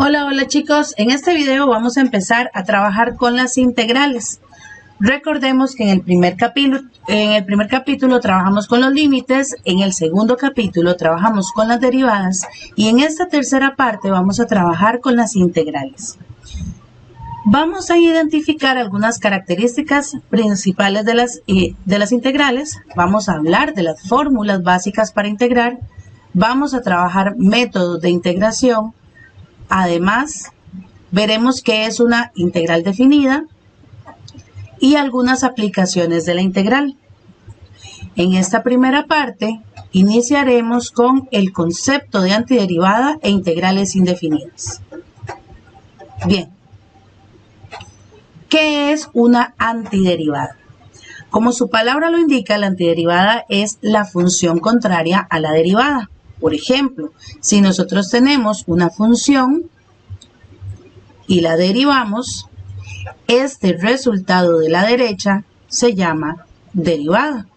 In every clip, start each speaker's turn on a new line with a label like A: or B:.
A: Hola, hola chicos, en este video vamos a empezar a trabajar con las integrales. Recordemos que en el primer capítulo trabajamos con los límites, en el segundo capítulo trabajamos con las derivadas y en esta tercera parte vamos a trabajar con las integrales. Vamos a identificar algunas características principales de las integrales, vamos a hablar de las fórmulas básicas para integrar, vamos a trabajar métodos de integración. Además, veremos qué es una integral definida y algunas aplicaciones de la integral. En esta primera parte, iniciaremos con el concepto de antiderivada e integrales indefinidas. Bien, ¿qué es una antiderivada? Como su palabra lo indica, la antiderivada es la función contraria a la derivada. Por ejemplo, si nosotros tenemos una función y la derivamos, este resultado de la derecha se llama derivada,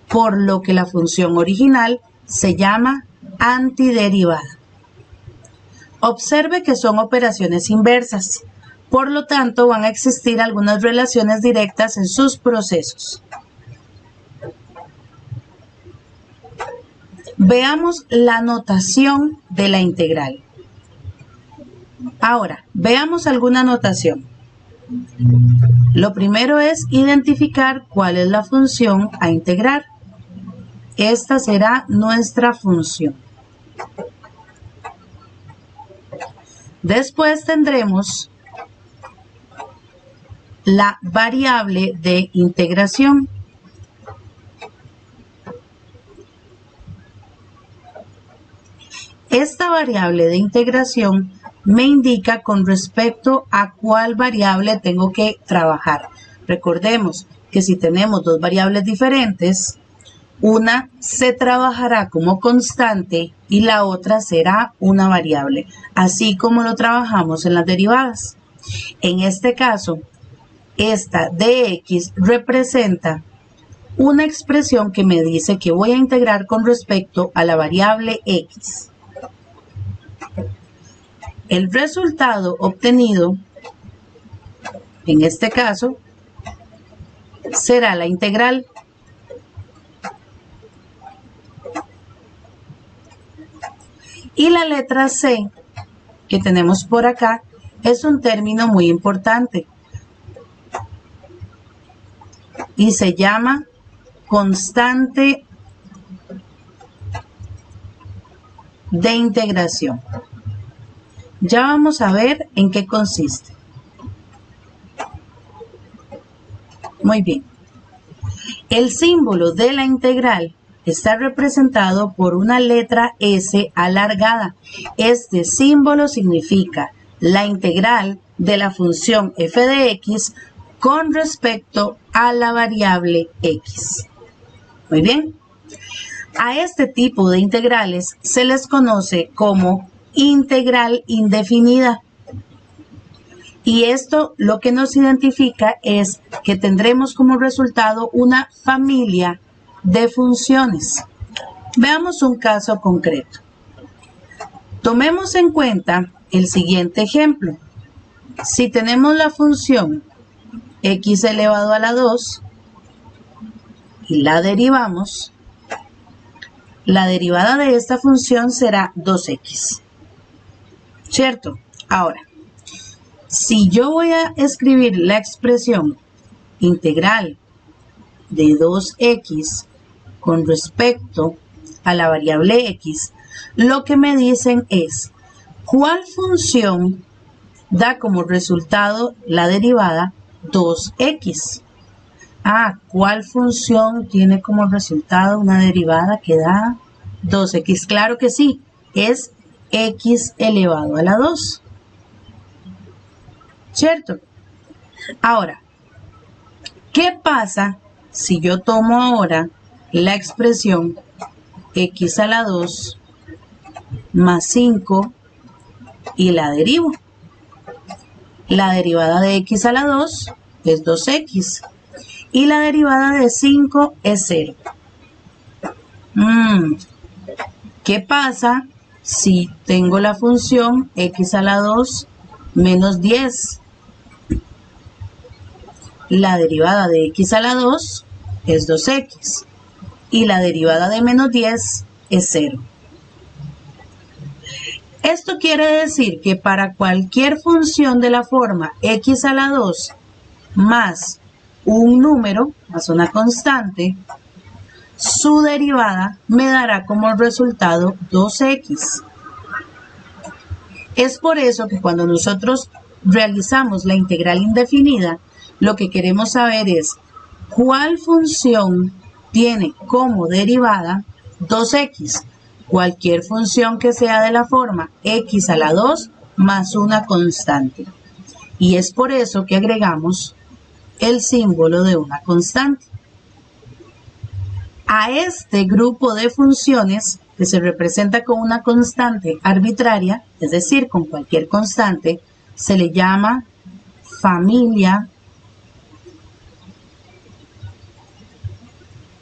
A: por lo que la función original se llama antiderivada. Observe que son operaciones inversas, por lo tanto van a existir algunas relaciones directas en sus procesos. Veamos la notación de la integral. Ahora, veamos alguna notación. Lo primero es identificar cuál es la función a integrar. Esta será nuestra función. Después tendremos la variable de integración. Esta variable de integración me indica con respecto a cuál variable tengo que trabajar. Recordemos que si tenemos dos variables diferentes, una se trabajará como constante y la otra será una variable, así como lo trabajamos en las derivadas. En este caso, esta dx representa una expresión que me dice que voy a integrar con respecto a la variable x. El resultado obtenido, en este caso, será la integral. Y la letra C, que tenemos por acá, es un término muy importante y se llama constante de integración. Ya vamos a ver en qué consiste. Muy bien. El símbolo de la integral está representado por una letra S alargada. Este símbolo significa la integral de la función f de x con respecto a la variable x. Muy bien. A este tipo de integrales se les conoce como integral indefinida. Y esto lo que nos identifica es que tendremos como resultado una familia de funciones. Veamos un caso concreto. Tomemos en cuenta el siguiente ejemplo. Si tenemos la función x elevado a la 2 y la derivamos, la derivada de esta función será 2x. ¿Cierto? Ahora, si yo voy a escribir la expresión integral de 2x con respecto a la variable x, lo que me dicen es ¿cuál función da como resultado la derivada 2x? ¿Cuál función tiene como resultado una derivada que da 2x? Claro que sí, es x elevado a la 2. ¿Cierto? Ahora, ¿qué pasa si yo tomo ahora la expresión x a la 2 más 5 y la derivo? La derivada de x a la 2 es 2x y la derivada de 5 es 0. ¿Qué pasa si tengo la función x a la 2 menos 10. La derivada de x a la 2 es 2x y la derivada de menos 10 es 0. Esto quiere decir que para cualquier función de la forma x a la 2 más un número, más una constante, su derivada me dará como resultado 2x. Es por eso que cuando nosotros realizamos la integral indefinida, lo que queremos saber es cuál función tiene como derivada 2x. Cualquier función que sea de la forma x a la 2 más una constante. Y es por eso que agregamos el símbolo de una constante. A este grupo de funciones que se representa con una constante arbitraria, es decir, con cualquier constante, se le llama familia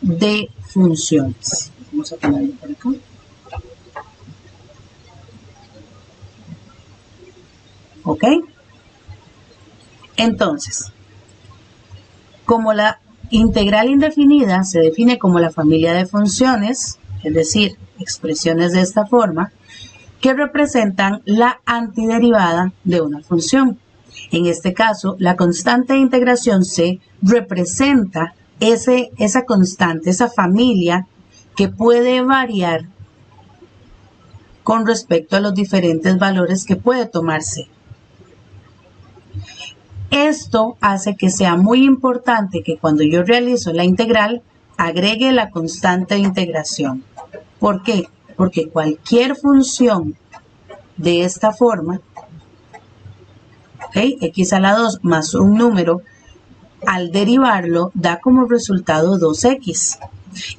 A: de funciones. Vamos a ponerlo por acá. ¿Ok? Entonces, como la integral indefinida se define como la familia de funciones, es decir, expresiones de esta forma, que representan la antiderivada de una función. En este caso, la constante de integración C representa esa constante, esa familia que puede variar con respecto a los diferentes valores que puede tomarse. Esto hace que sea muy importante que cuando yo realizo la integral, agregue la constante de integración. ¿Por qué? Porque cualquier función de esta forma, ¿okay? X a la 2 más un número, al derivarlo da como resultado 2x.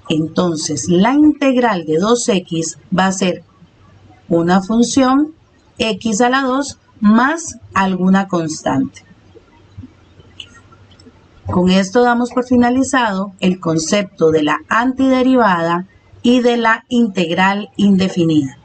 A: Entonces, la integral de 2x va a ser una función x a la 2 más alguna constante. Con esto damos por finalizado el concepto de la antiderivada y de la integral indefinida.